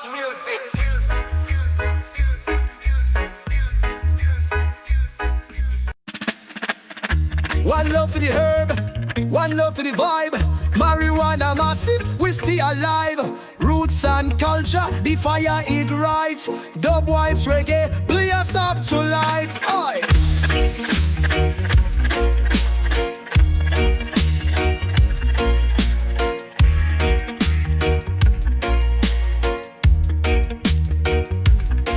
music. One love for the herb, one love for the vibe. Marijuana massive, we stay alive. Roots and culture, the fire ignite. Dub wipes reggae, play us up tonight. Oi!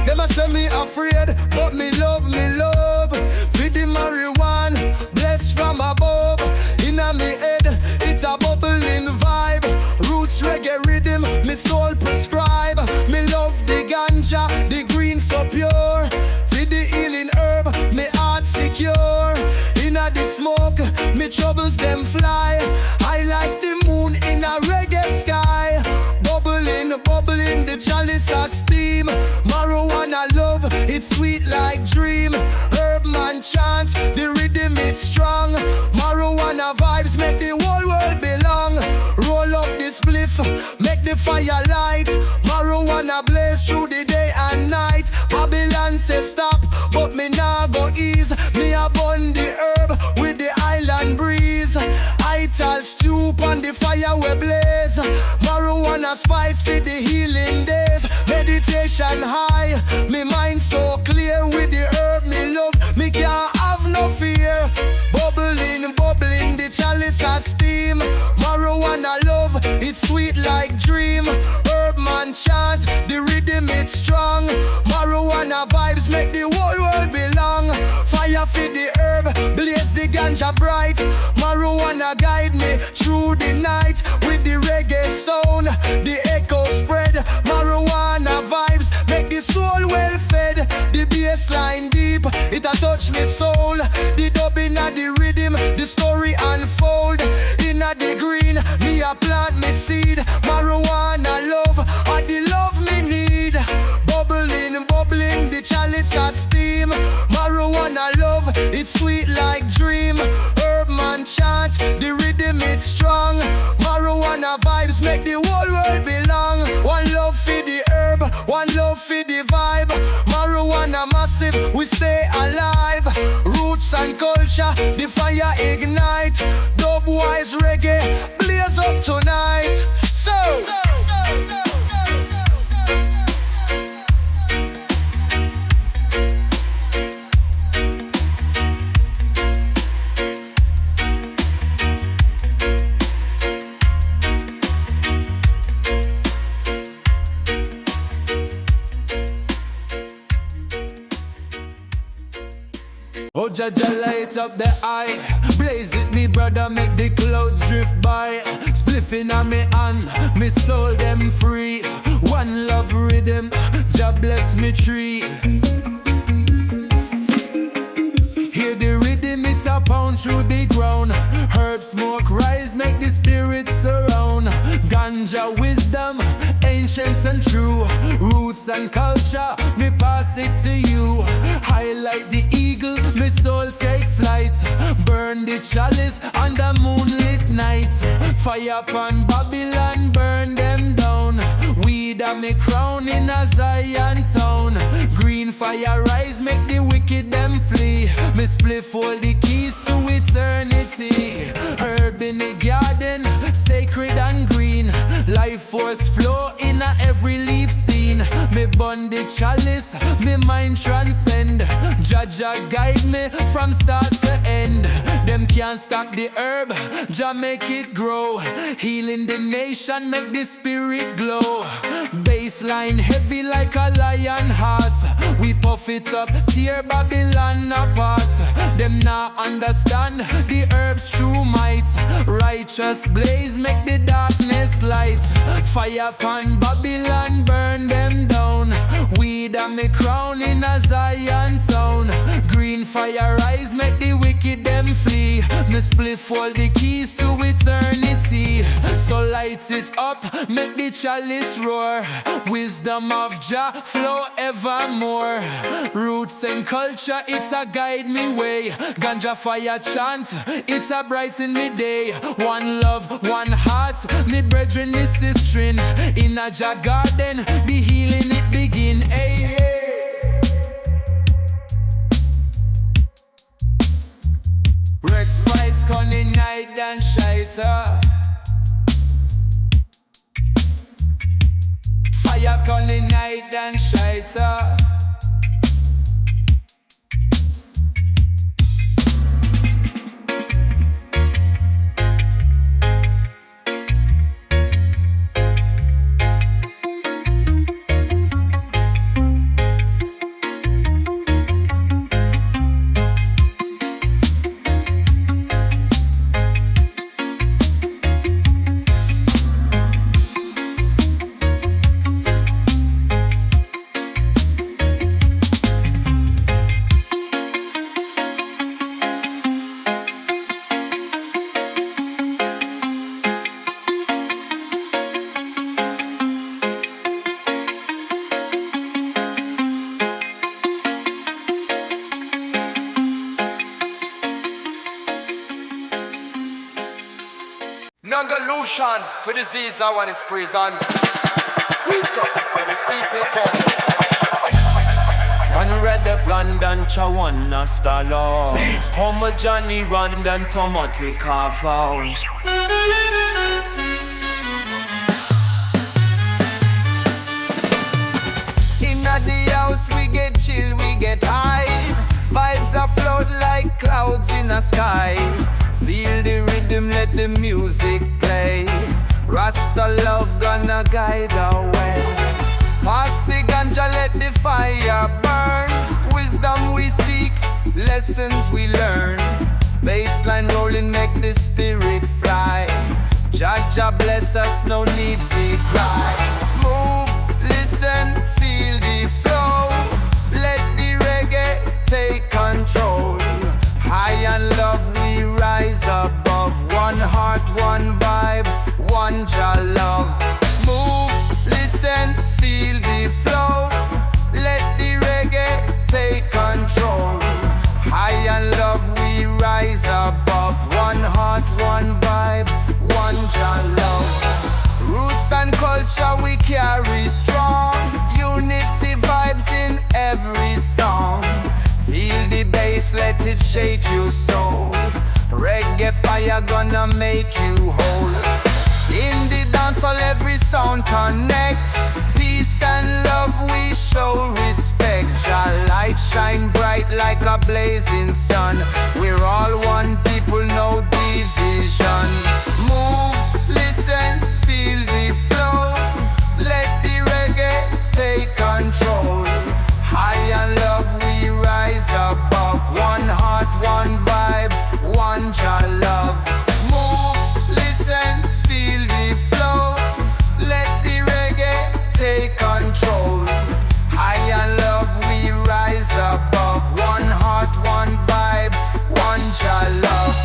Them a say me afraid, but me love, feed the marijuana, blessed from above. Inna me head, it a bubbling vibe. Roots reggae rhythm, me soul prescribe. Me love the ganja, the green so pure. Feed the healing herb, me heart secure. Inna the smoke, me troubles them fly. I like the moon in a reggae sky. Bubbling, the chalice of steam. Marijuana love, it's sweet like dream. Herb man chant, the rhythm it's strong. Marijuana vibes make the whole world belong. Roll up this spliff, make the fire light. Marijuana blaze through the day and night. Babylon say stop, but me nah go ease. Me a burn the herb with the island breeze. I tell stoop on the fire we blaze. Marijuana spice for the healing days. Meditation high, me mind so clear. With the herb me love, me can't have no fear. Bubbling, the chalice of steam. Marijuana love, it's sweet like dream. Herb man chant, the rhythm it's strong. Marijuana vibes make the whole world belong. Fire for the herb, blaze the ganja bright. Marijuana guide me through the night. With the reggae sound, the echo spread. Marijuana vibes make the soul well fed. The bass line deep, it a touch me soul. The dub inna the rhythm, the story unfold. Inna the green, me a plant me seed. Marijuana love, or the love me need. Bubbling, the chalice of steam. Marijuana love, it's sweet like dream. Herb man chant, the rhythm it's strong. Marijuana vibes make the whole world belong. One love for the herb, one love for the vibe. Marijuana massive, we stay alive. Roots and culture, the fire ignite. Dub wise reggae, blaze up tonight. So oh Jaja, light up the eye. Blaze it, me brother, make the clouds drift by. Spliffing on me hand, me soul them free. One love rhythm, Jah bless me tree. Hear the rhythm, it a pound through the ground. Herb smoke rise, make the spirits surround. Ganja wisdom, ancient and true. Roots and culture, me pass it to you. Highlight the eagle, me soul take flight. Burn the chalice on the moonlit night. Fire upon Babylon, burn them down. Weed a me crown in a Zion town. Green fire rise, make the wicked them flee. Me spliff all the keys to eternity. Herb in the garden, sacred and green. Life force flow in a every leaf seen. Me burn the chalice, me mind transcend. Jaja guide me from start to end. Them can't stop the herb, Jah make it grow. Healing the nation, make the spirit glow. Baseline heavy like a lion heart. We puff it up, tear Babylon apart. Them now understand the herb's true might. Righteous blaze make the darkness light. Fire upon Babylon, burn them down. Weed and me crown in a Zion town. Green green fire rise, make the wicked them flee. Me split all the keys to eternity. So light it up, make the chalice roar. Wisdom of Jah flow evermore. Roots and culture, it a guide me way. Ganja fire chant, it a brighten me day. One love, one heart, me brethren, me sistering. In a Jah garden, the healing it begin. Hey, hey. Rex fights, cunning night and shiter. Fire cunning night and shiter. Non-delusion for disease I want is prison. We got people to see people. One red up London Chawana Stalo. Homo Johnny Random Tomato Carval. Inna the house we get chill, we get high. Vibes afloat like clouds in the sky. Feel the rhythm, let the music play. Rasta love gonna guide our way. Pass the ganja, let the fire burn. Wisdom we seek, lessons we learn. Bassline rolling, make the spirit fly. Jah Jah bless us, no need to cry. Move, listen, feel the flow. Let the reggae take control. High and love we rise above. One heart, one vibe, one Jah love. Move, listen, feel the flow. Let the reggae take control. High and love we rise above. One heart, one vibe, one Jah love. Roots and culture we carry strong. Unity vibes in every song. Feel the bass, let it shake your soul. Reggae fire gonna make you whole. In the dancehall every sound connect. Peace and love we show respect. Jah light shine bright like a blazing sun. We're all one people, no division. Move, listen, feel the flow. Let the reggae take control. High and love we rise above. One heart, one vibe, one Jah love. Move, listen, feel the flow. Let the reggae take control. High and love we rise above. One heart, one vibe, one Jah love.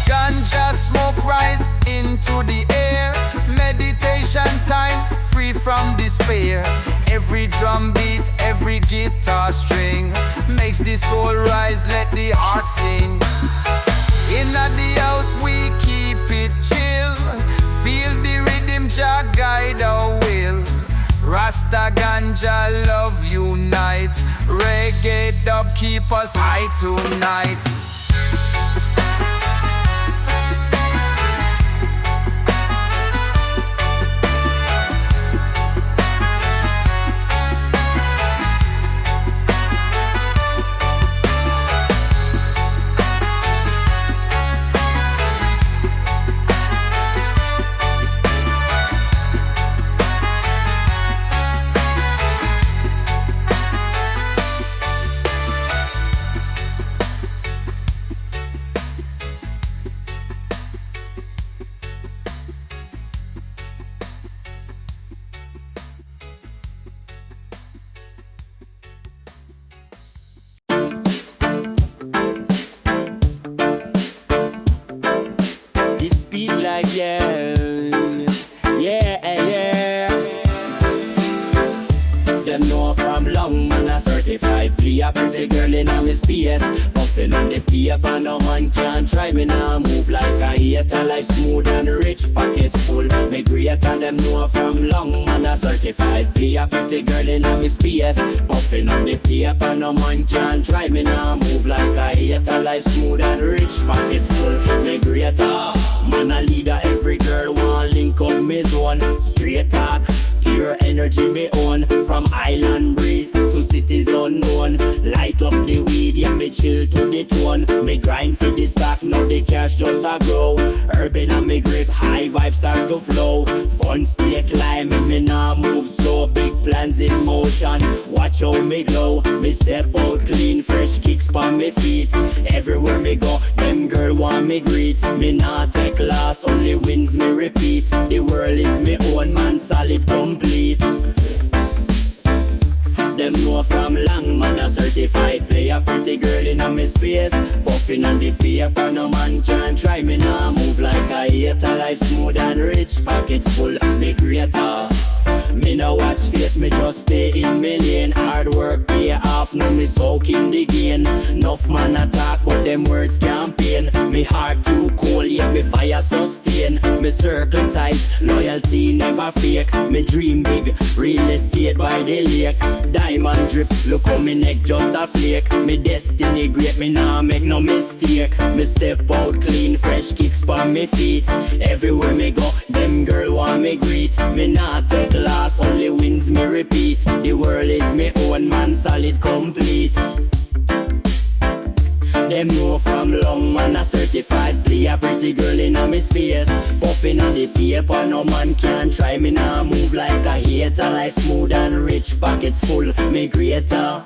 Ganja smoke rise into the air. Meditation time, free from despair. Every drum beat, every guitar string makes the soul rise, let the heart sing. Inna the house we keep it chill. Feel the rhythm, Jah guide our will. Rasta ganja love unite. Reggae dub keep us high tonight. them know from long, man, a certified Fiyah. Pretty girl in a me space, puffin' on the paper, no man can try me now. Move like a hater, life smooth and rich, pockets full. Me great and them know from long, man, a certified Fiyah. Pretty girl in a me space, puffin' on the paper, no man can try me now. Move like a hater, life smooth and rich, pockets full. Me greater, man a leader, every girl want link up me zone. Straight talk, pure energy me own. From island breeze to cities unknown. Light up the weed, yeah, me chill to the tone. Me grind for the stock, now the cash just a grow. Urban and me grip, high vibes start to flow. Fun stay climbing, me nah move slow. Big plans in motion, watch how me glow. Me step out clean, fresh kicks on me feet. Everywhere me go, them girl want me greet. Me nah take loss, only wins me repeat. The world is me own, man, solid complete. Them know from long, man, a certified player. Pretty girl in a me space, puffin' on the paper, no man can try me now. Move like a hater, life smooth and rich, pockets full of me greater. Me no watch face, me just stay in me lane. Hard work pay off, now me soak in the gain. Enough man attack, but them words can't pain. Me heart too cold, yet me fire sustain. Me circle tight, loyalty never fake. Me dream big, real estate by the lake. Diamond drip, look how me neck just a flake. Me destiny great, me nah make no mistake. Me step out clean, fresh kicks on me feet. Everywhere me go, them girl want me greet. Me nah take loss, only wins me repeat. The world is me own, man, solid complete. Them know from long, man, a certified player. Pretty girl in a me space, puffin' on the paper, no man can try me now. Move like a hater, life smooth and rich, pockets full, me greater.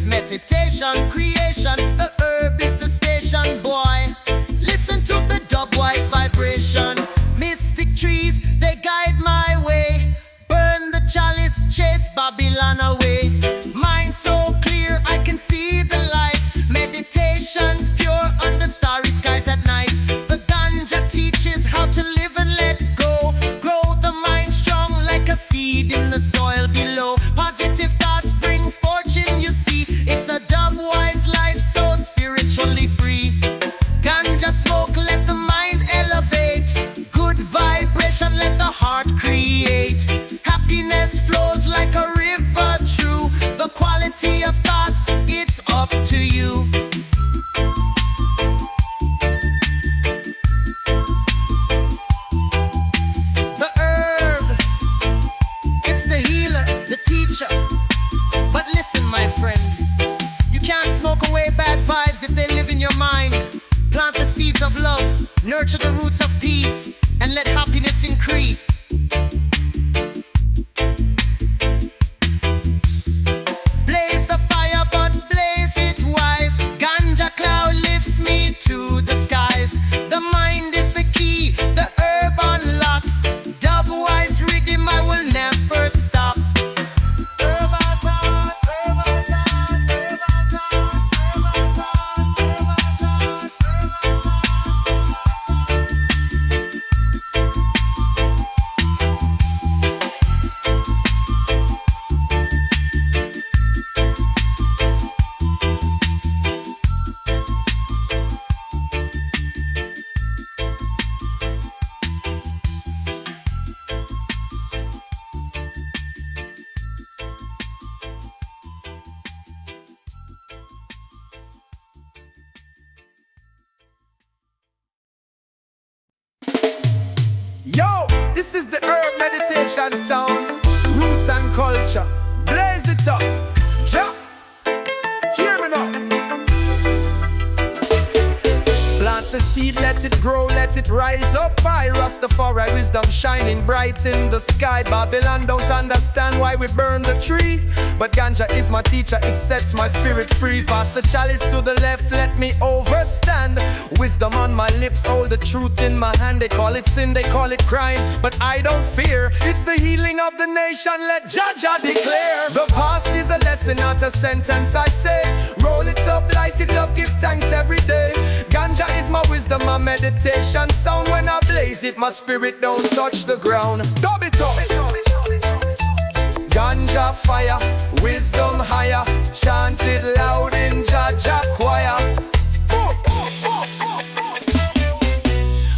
Meditation, creation, the herb is the station, boy. Listen to the dub-wise vibration. Mystic trees, they guide my way. Burn the chalice, chase Babylon away. Mind so clear, I can see the light. Meditation's pure under starry skies at night. The ganja teaches how to live and let go. Grow the mind strong like a seed in the soil below. Positive thoughts bring fortune, you see. It's a dub-wise life, so spiritually free. Ganja smoke, let the mind elevate. Good vibration, let the heart create. Happiness flows like a river true. The quality of thoughts, it's up to you. The herb, it's the healer, the teacher. But listen, my friend, you can't smoke away bad vibes if they live in your mind. Plant the seeds of love, nurture the roots of peace, and let happiness increase. Blaze the fire, but blaze it wise. Ganja cloud lifts me to the skies. The mind is the key, the herb unlocks. Dub-wise rhythm, I will never stop. Herb thought, herb thought, herb thought, herb This is the herb meditation sound. Roots and culture. Blaze it up. Jump. Hear me now. Plant the seed, let it grow, let it rise up high. Rastafari wisdom shining bright in the sky. Babylon don't understand why we burn the tree, but ganja is my teacher, it sets my spirit free. Pass the chalice to the left, let me overstand. Wisdom on my lips, hold the truth in my hand. They call it sin, they call it crime, but I don't fear. It's the healing of the nation, let Jaja declare. The past is a lesson, not a sentence, I say. Roll it up, light it up, give thanks every day. Ganja is my wisdom, my meditation sound. When I blaze it, my spirit don't touch the ground. Dub it up. Ganja fire, wisdom higher, chant it loud in Jaja choir.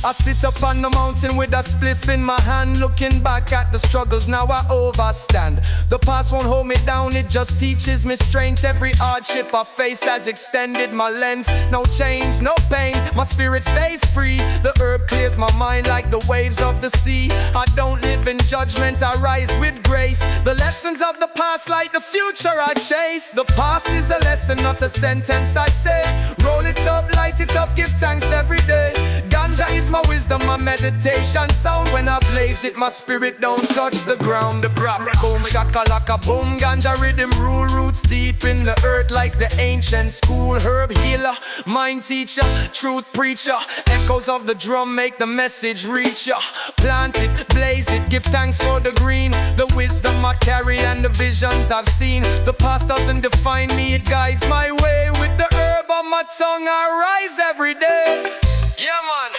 I sit up on the mountain with a spliff in my hand, looking back at the struggles now I overstand. The past won't hold me down, it just teaches me strength. Every hardship I faced has extended my length. No chains, no pain, my spirit stays free. The herb clears my mind like the waves of the sea. I don't live in judgment, I rise with grace. The lessons of the past like the future I chase. The past is a lesson, not a sentence, I say. Roll it up, light it up, give thanks every day. Ganja is my wisdom, my meditation sound. When I blaze it, my spirit don't touch the ground. The brap, boom, shakalaka, boom. Ganja rhythm rule roots deep in the earth like the ancient school. Herb healer, mind teacher, truth preacher. Echoes of the drum make the message reach ya. Plant it, blaze it, give thanks for the green. The wisdom I carry and the visions I've seen. The past doesn't define me, it guides my way. With the herb on my tongue, I rise every day. Yeah man,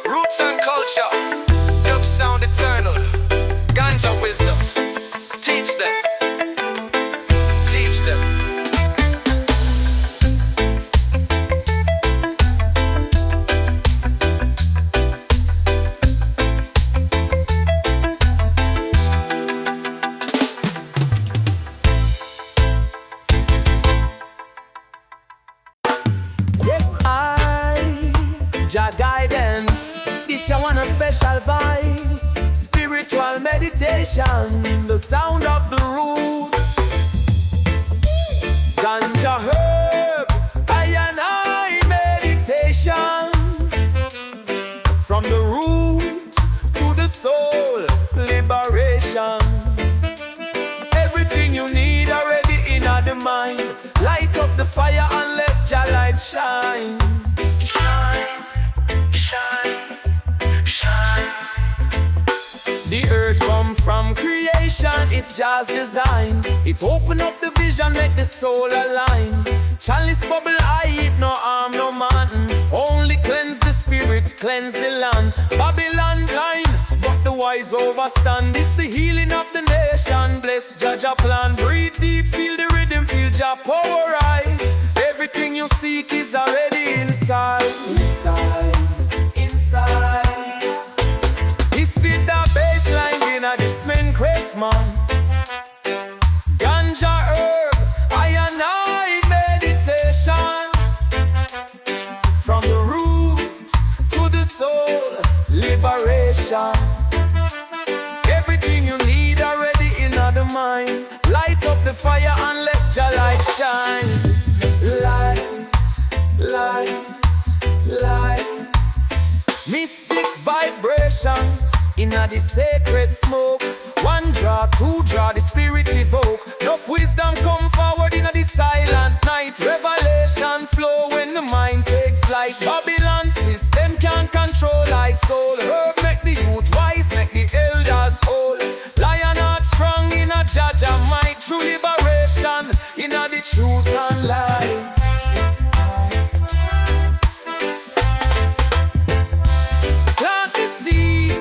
roots and culture, dub sound eternal, ganja wisdom, teach them, teach them. Jah guidance, this you want a special vibes. Spiritual meditation, the sound of the roots. Ganja herb, I meditation. From the root to the soul, liberation. Everything you need already in the mind. Light up the fire and let Jah light shine. Shine, shine. The earth come from creation, it's Jah's design. It's open up the vision, make the soul align. Chalice bubble, I eat no harm, no man. Only cleanse the spirit, cleanse the land. Babylon blind, but the wise overstand. It's the healing of the nation. Bless Jaja plan, breathe deep, feel the rhythm, feel Jah power rise. Everything you seek is already inside. Inside. He spit the bassline in a this man craze man. Ganja herb, I meditation. From the root to the soul, liberation. Everything you need already in the mind. Light up the fire and let Jah light shine. Light, light, light. Mystic vibrations in the sacred smoke. One draw, two draw, the spirit evoke. Enough wisdom come forward in the silent night. Revelation flow when the mind take flight. Babylon system can't control thy soul. Herb make the youth wise, make the elders old. Lion heart strong in a Jaja might. True liberation in the truth and light. Plant the seed,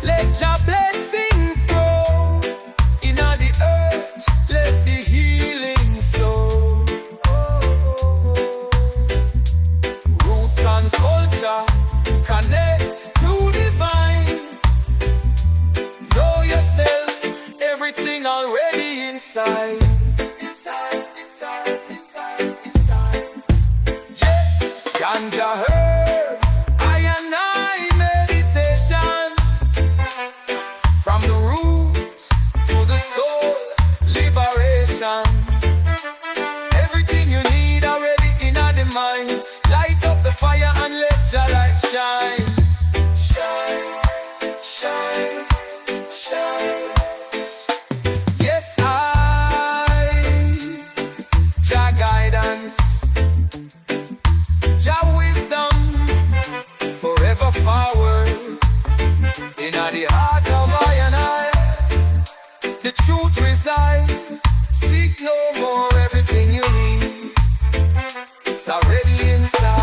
let your blessings grow. In the earth, let the healing flow. Roots and culture, connect to divine. Know yourself, everything already inside. Inside, inside, inside, inside. Yeah, ganja herb, I meditation. It's already inside.